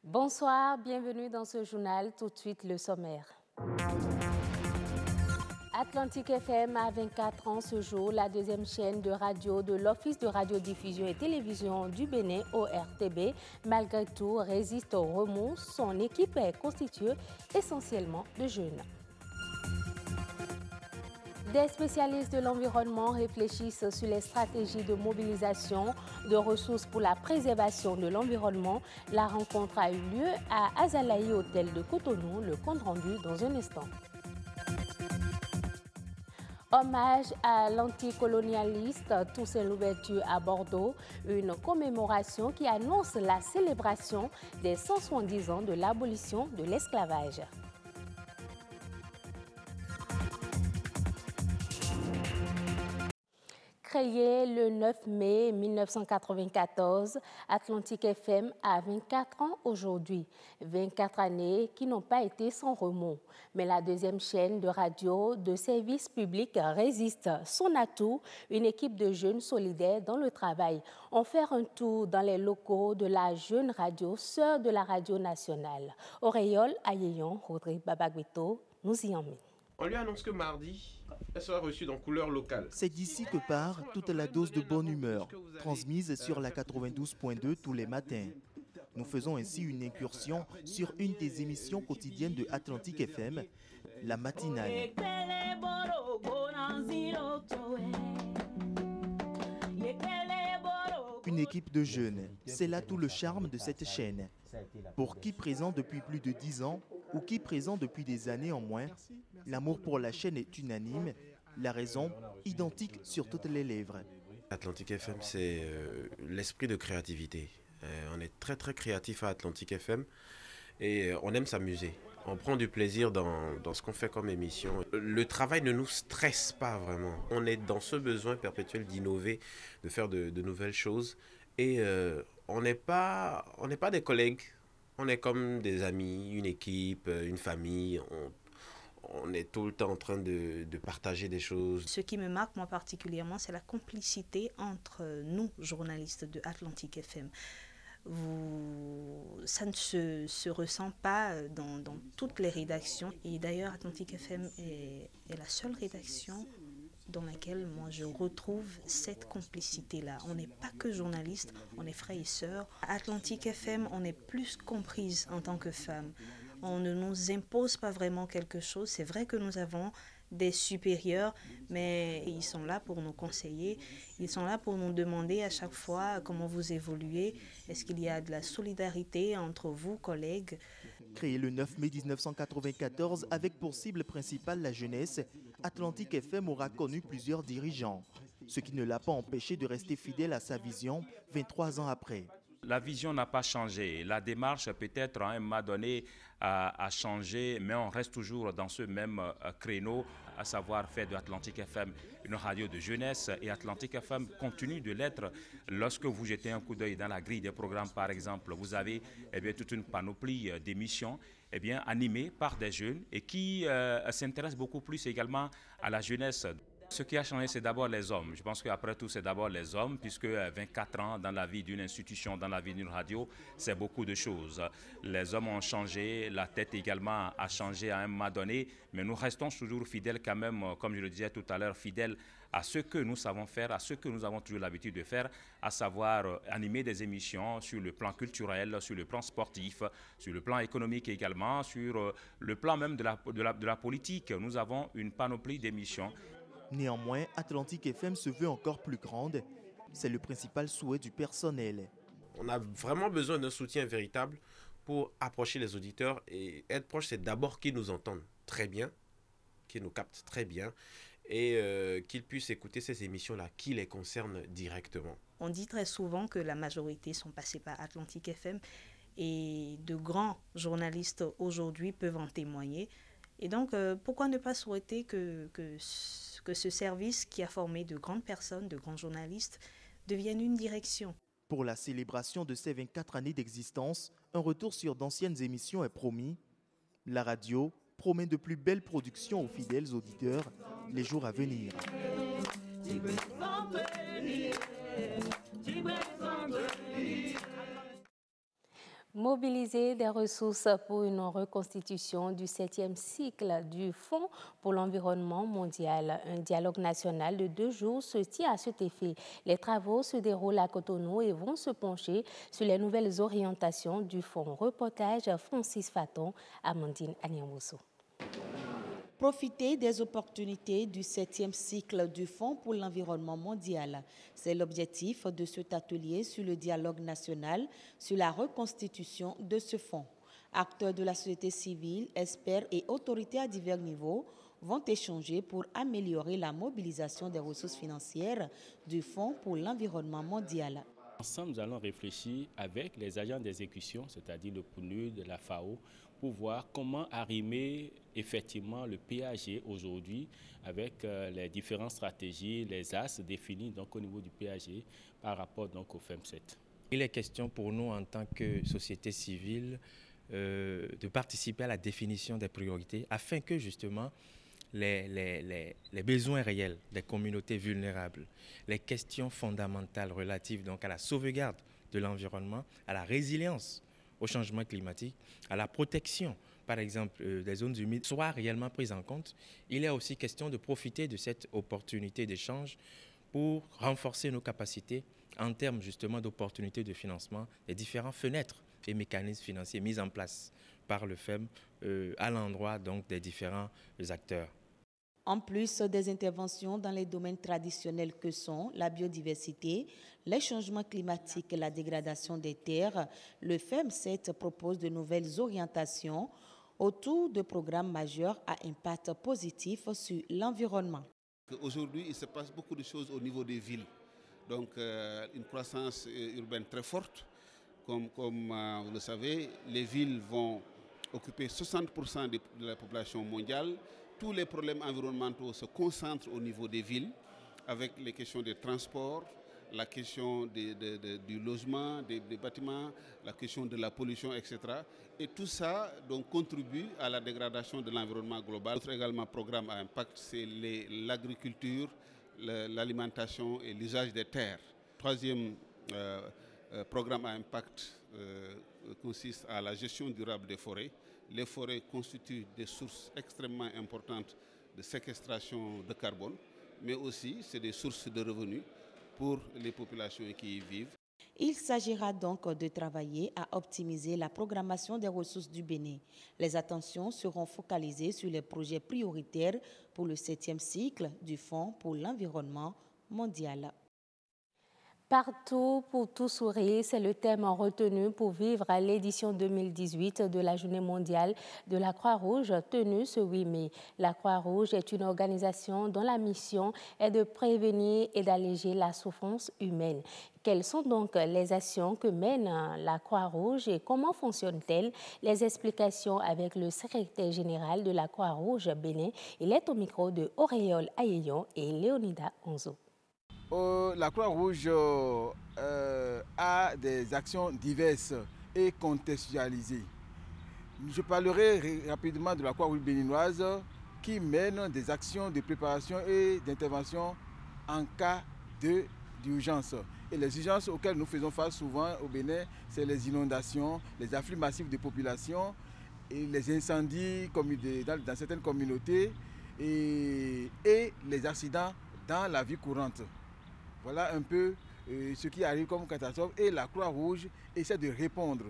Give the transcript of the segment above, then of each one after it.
Bonsoir, bienvenue dans ce journal. Tout de suite, le sommaire. Atlantique FM a 24 ans ce jour, la deuxième chaîne de radio de l'Office de radiodiffusion et télévision du Bénin, ORTB. Malgré tout, résiste au remous. Son équipe est constituée essentiellement de jeunes. Des spécialistes de l'environnement réfléchissent sur les stratégies de mobilisation de ressources pour la préservation de l'environnement. La rencontre a eu lieu à Azalaï Hôtel de Cotonou. Le compte rendu dans un instant. Hommage à l'anticolonialiste Toussaint Louverture à Bordeaux, une commémoration qui annonce la célébration des 170 ans de l'abolition de l'esclavage. Créé le 9 mai 1994, Atlantique FM a 24 ans aujourd'hui. 24 années qui n'ont pas été sans remous. Mais la deuxième chaîne de radio de service public résiste. Son atout, une équipe de jeunes solidaires dans le travail. On fait un tour dans les locaux de la jeune radio, sœur de la radio nationale. Auréole Ayeyon, Rodrigue Babagbeto, nous y emmène. On lui annonce que mardi, elle sera reçue dans couleur locale. C'est d'ici que part toute la dose de bonne humeur, transmise sur la 92.2 tous les matins. Nous faisons ainsi une incursion sur une des émissions quotidiennes de Atlantique FM, la matinale. Une équipe de jeunes, c'est là tout le charme de cette chaîne. Pour qui présent depuis plus de 10 ans ou qui présent depuis des années en moins, l'amour pour la chaîne est unanime, la raison identique sur toutes les lèvres. Atlantique FM, c'est l'esprit de créativité. On est très très créatif à Atlantique FM et on aime s'amuser. On prend du plaisir dans ce qu'on fait comme émission. Le travail ne nous stresse pas vraiment. On est dans ce besoin perpétuel d'innover, de faire de nouvelles choses. Et on n'est pas des collègues, on est comme des amis, une équipe, une famille. On est tout le temps en train de partager des choses. Ce qui me marque moi particulièrement, c'est la complicité entre nous, journalistes de Atlantique FM. Ça ne se ressent pas dans toutes les rédactions. Et d'ailleurs, Atlantique FM est la seule rédaction dans laquelle moi je retrouve cette complicité-là. On n'est pas que journalistes, on est frères et sœurs. À Atlantique FM, on est plus comprise en tant que femmes. On ne nous impose pas vraiment quelque chose. C'est vrai que nous avons des supérieurs, mais ils sont là pour nous conseiller. Ils sont là pour nous demander à chaque fois comment vous évoluez. Est-ce qu'il y a de la solidarité entre vous, collègues? Créé le 9 mai 1994 avec pour cible principale la jeunesse, Atlantique FM aura connu plusieurs dirigeants, ce qui ne l'a pas empêché de rester fidèle à sa vision 23 ans après. La vision n'a pas changé. La démarche peut-être à un moment donné a changé, mais on reste toujours dans ce même créneau, à savoir faire de Atlantique FM une radio de jeunesse. Et Atlantique FM continue de l'être. Lorsque vous jetez un coup d'œil dans la grille des programmes, par exemple, vous avez toute une panoplie d'émissions animées par des jeunes et qui s'intéressent beaucoup plus également à la jeunesse. Ce qui a changé, c'est d'abord les hommes. Je pense qu'après tout, c'est d'abord les hommes, puisque 24 ans dans la vie d'une institution, dans la vie d'une radio, c'est beaucoup de choses. Les hommes ont changé, la tête également a changé à un moment donné, mais nous restons toujours fidèles quand même, comme je le disais tout à l'heure, fidèles à ce que nous savons faire, à ce que nous avons toujours l'habitude de faire, à savoir animer des émissions sur le plan culturel, sur le plan sportif, sur le plan économique également, sur le plan même de la politique. Nous avons une panoplie d'émissions. Néanmoins, Atlantique FM se veut encore plus grande. C'est le principal souhait du personnel. On a vraiment besoin d'un soutien véritable pour approcher les auditeurs. Et être proche, c'est d'abord qu'ils nous entendent très bien, qu'ils nous captent très bien et qu'ils puissent écouter ces émissions-là qui les concernent directement. On dit très souvent que la majorité sont passés par Atlantique FM et de grands journalistes aujourd'hui peuvent en témoigner. Et donc, pourquoi ne pas souhaiter que ce service qui a formé de grandes personnes, de grands journalistes, devienne une direction? Pour la célébration de ces 24 années d'existence, un retour sur d'anciennes émissions est promis. La radio promet de plus belles productions aux fidèles auditeurs les jours à venir. Mobiliser des ressources pour une reconstitution du 7e cycle du Fonds pour l'environnement mondial. Un dialogue national de 2 jours se tient à cet effet. Les travaux se déroulent à Cotonou et vont se pencher sur les nouvelles orientations du fonds. Reportage Francis Faton, Amandine Aniamousso. Profiter des opportunités du 7e cycle du Fonds pour l'environnement mondial. C'est l'objectif de cet atelier sur le dialogue national sur la reconstitution de ce fonds. Acteurs de la société civile, experts et autorités à divers niveaux vont échanger pour améliorer la mobilisation des ressources financières du Fonds pour l'environnement mondial. Ensemble, nous allons réfléchir avec les agents d'exécution, c'est-à-dire le PNUD, la FAO, pour voir comment arrimer effectivement le PAG aujourd'hui avec les différentes stratégies, les axes définis donc, au niveau du PAG par rapport donc, au FEM7. Il est question pour nous en tant que société civile de participer à la définition des priorités afin que justement les besoins réels des communautés vulnérables, les questions fondamentales relatives donc à la sauvegarde de l'environnement, à la résilience au changement climatique, à la protection, par exemple, des zones humides, soient réellement prises en compte. Il est aussi question de profiter de cette opportunité d'échange pour renforcer nos capacités en termes justement d'opportunités de financement des différentes fenêtres et mécanismes financiers mis en place par le FEM à l'endroit donc des différents acteurs. En plus des interventions dans les domaines traditionnels que sont la biodiversité, les changements climatiques et la dégradation des terres, le FEM7 propose de nouvelles orientations autour de programmes majeurs à impact positif sur l'environnement. Aujourd'hui, il se passe beaucoup de choses au niveau des villes. Donc, une croissance urbaine très forte. Comme vous le savez, les villes vont occuper 60% de la population mondiale. Tous les problèmes environnementaux se concentrent au niveau des villes, avec les questions des transports, la question du logement, des bâtiments, la question de la pollution, etc. Et tout ça donc, contribue à la dégradation de l'environnement global. Notre également programme à impact, c'est l'agriculture, l'alimentation et l'usage des terres. Troisième programme à impact consiste à la gestion durable des forêts. Les forêts constituent des sources extrêmement importantes de séquestration de carbone, mais aussi c'est des sources de revenus pour les populations qui y vivent. Il s'agira donc de travailler à optimiser la programmation des ressources du Bénin. Les attentions seront focalisées sur les projets prioritaires pour le 7e cycle du Fonds pour l'environnement mondial. Partout pour tout sourire, c'est le thème retenu pour vivre à l'édition 2018 de la Journée mondiale de la Croix-Rouge tenue ce 8 mai. La Croix-Rouge est une organisation dont la mission est de prévenir et d'alléger la souffrance humaine. Quelles sont donc les actions que mène la Croix-Rouge et comment fonctionne-t-elle? Les explications avec le secrétaire général de la Croix-Rouge Bénin. Il est au micro de Auréole Ayeyon et Léonida Onzo. La Croix-Rouge a des actions diverses et contextualisées. Je parlerai rapidement de la Croix-Rouge béninoise qui mène des actions de préparation et d'intervention en cas d'urgence. Et les urgences auxquelles nous faisons face souvent au Bénin, c'est les inondations, les afflux massifs de population et les incendies dans certaines communautés et les accidents dans la vie courante. Voilà un peu ce qui arrive comme catastrophe et la Croix-Rouge essaie de répondre.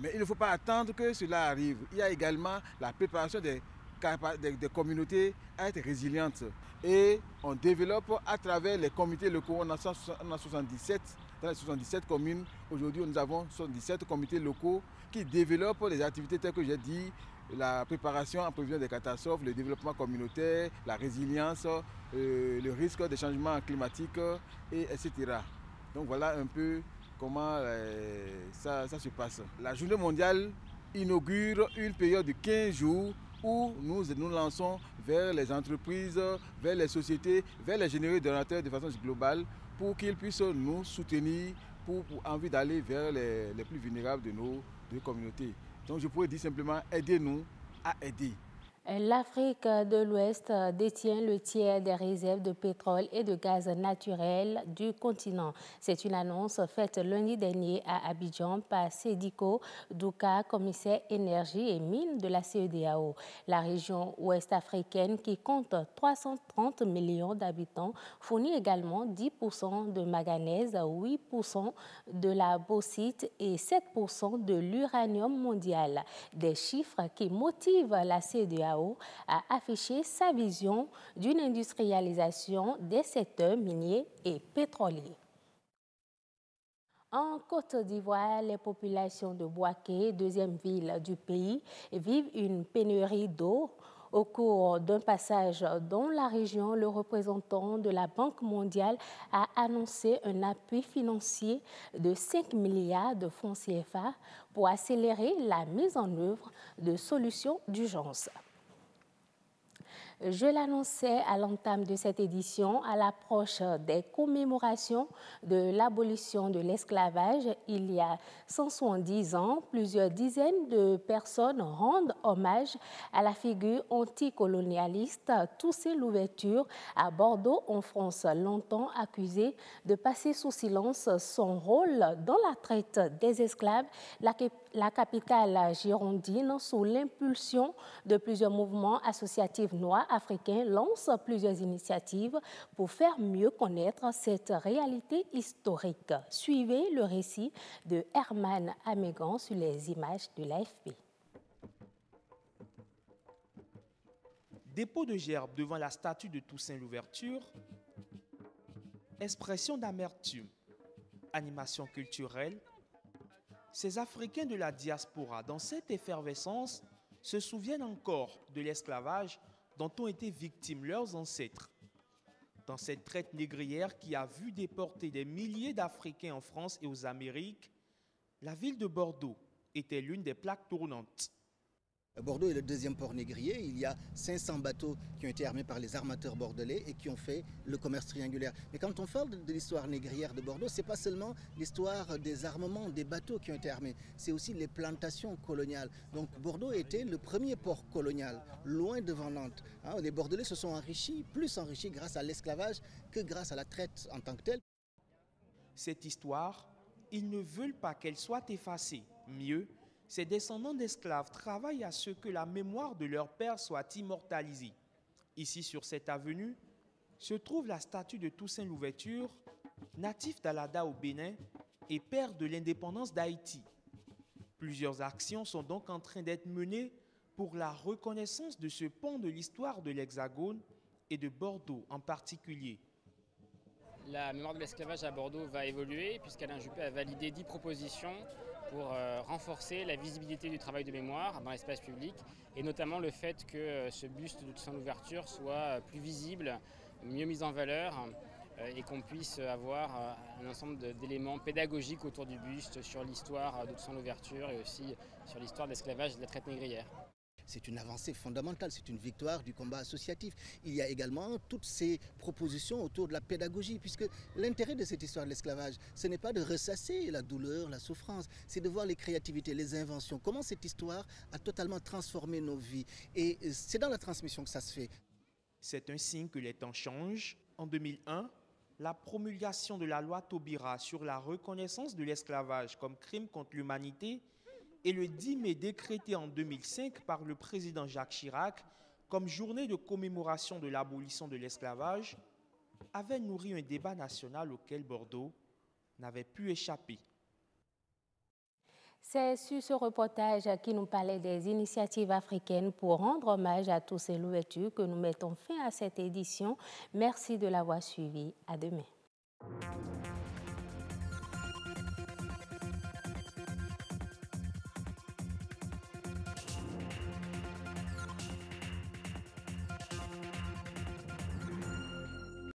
Mais il ne faut pas attendre que cela arrive. Il y a également la préparation des communautés à être résilientes. Et on développe à travers les comités locaux, on a 77, dans les 77 communes. Aujourd'hui, nous avons 77 comités locaux qui développent les activités telles que j'ai dit, la préparation en prévision des catastrophes, le développement communautaire, la résilience, le risque de changement climatique, etc. Donc voilà un peu comment ça se passe. La journée mondiale inaugure une période de 15 jours où nous nous lançons vers les entreprises, vers les sociétés, vers les généraux donateurs de façon globale pour qu'ils puissent nous soutenir pour envie d'aller vers les plus vulnérables de nos communautés. Donc je pourrais dire simplement, aidez-nous à aider. L'Afrique de l'Ouest détient le tiers des réserves de pétrole et de gaz naturel du continent. C'est une annonce faite lundi dernier à Abidjan par Sediko Douka, commissaire énergie et mines de la CEDEAO. La région ouest-africaine, qui compte 330 millions d'habitants, fournit également 10% de manganèse, 8% de la bauxite et 7% de l'uranium mondial. Des chiffres qui motivent la CEDEAO à afficher sa vision d'une industrialisation des secteurs miniers et pétroliers. En Côte d'Ivoire, les populations de Bouaké, deuxième ville du pays, vivent une pénurie d'eau. Au cours d'un passage dans la région, le représentant de la Banque mondiale a annoncé un appui financier de 5 milliards de francs CFA pour accélérer la mise en œuvre de solutions d'urgence. Je l'annonçais à l'entame de cette édition, à l'approche des commémorations de l'abolition de l'esclavage il y a 170 ans, plusieurs dizaines de personnes rendent hommage à la figure anticolonialiste Toussaint Louverture à Bordeaux, en France, longtemps accusée de passer sous silence son rôle dans la traite des esclaves. La capitale girondine, sous l'impulsion de plusieurs mouvements associatifs noirs africains, lance plusieurs initiatives pour faire mieux connaître cette réalité historique. Suivez le récit de Herman Amégan sur les images de l'AFP. Dépôt de gerbes devant la statue de Toussaint Louverture, expression d'amertume, animation culturelle. Ces Africains de la diaspora, dans cette effervescence, se souviennent encore de l'esclavage dont ont été victimes leurs ancêtres. Dans cette traite négrière qui a vu déporter des milliers d'Africains en France et aux Amériques, la ville de Bordeaux était l'une des plaques tournantes. Bordeaux est le deuxième port négrier. Il y a 500 bateaux qui ont été armés par les armateurs bordelais et qui ont fait le commerce triangulaire. Mais quand on parle de l'histoire négrière de Bordeaux, ce n'est pas seulement l'histoire des armements, des bateaux qui ont été armés, c'est aussi les plantations coloniales. Donc Bordeaux était le premier port colonial, loin devant Nantes. Les Bordelais se sont enrichis, plus enrichis grâce à l'esclavage que grâce à la traite en tant que telle. Cette histoire, ils ne veulent pas qu'elle soit effacée. Mieux, ces descendants d'esclaves travaillent à ce que la mémoire de leur père soit immortalisée. Ici, sur cette avenue, se trouve la statue de Toussaint Louverture, natif d'Alada au Bénin et père de l'indépendance d'Haïti. Plusieurs actions sont donc en train d'être menées pour la reconnaissance de ce pan de l'histoire de l'Hexagone et de Bordeaux en particulier. La mémoire de l'esclavage à Bordeaux va évoluer puisqu'Alain Juppé a validé 10 propositions pour renforcer la visibilité du travail de mémoire dans l'espace public et notamment le fait que ce buste de Toussaint Louverture soit plus visible, mieux mis en valeur et qu'on puisse avoir un ensemble d'éléments pédagogiques autour du buste sur l'histoire de Toussaint Louverture et aussi sur l'histoire de l'esclavage et de la traite négrière. C'est une avancée fondamentale, c'est une victoire du combat associatif. Il y a également toutes ces propositions autour de la pédagogie, puisque l'intérêt de cette histoire de l'esclavage, ce n'est pas de ressasser la douleur, la souffrance, c'est de voir les créativités, les inventions, comment cette histoire a totalement transformé nos vies. Et c'est dans la transmission que ça se fait. C'est un signe que les temps changent. En 2001, la promulgation de la loi Taubira sur la reconnaissance de l'esclavage comme crime contre l'humanité et le 10 mai décrété en 2005 par le président Jacques Chirac comme journée de commémoration de l'abolition de l'esclavage avait nourri un débat national auquel Bordeaux n'avait pu échapper. C'est sur ce reportage qui nous parlait des initiatives africaines pour rendre hommage à Toussaint Louverture que nous mettons fin à cette édition. Merci de l'avoir suivi. À demain.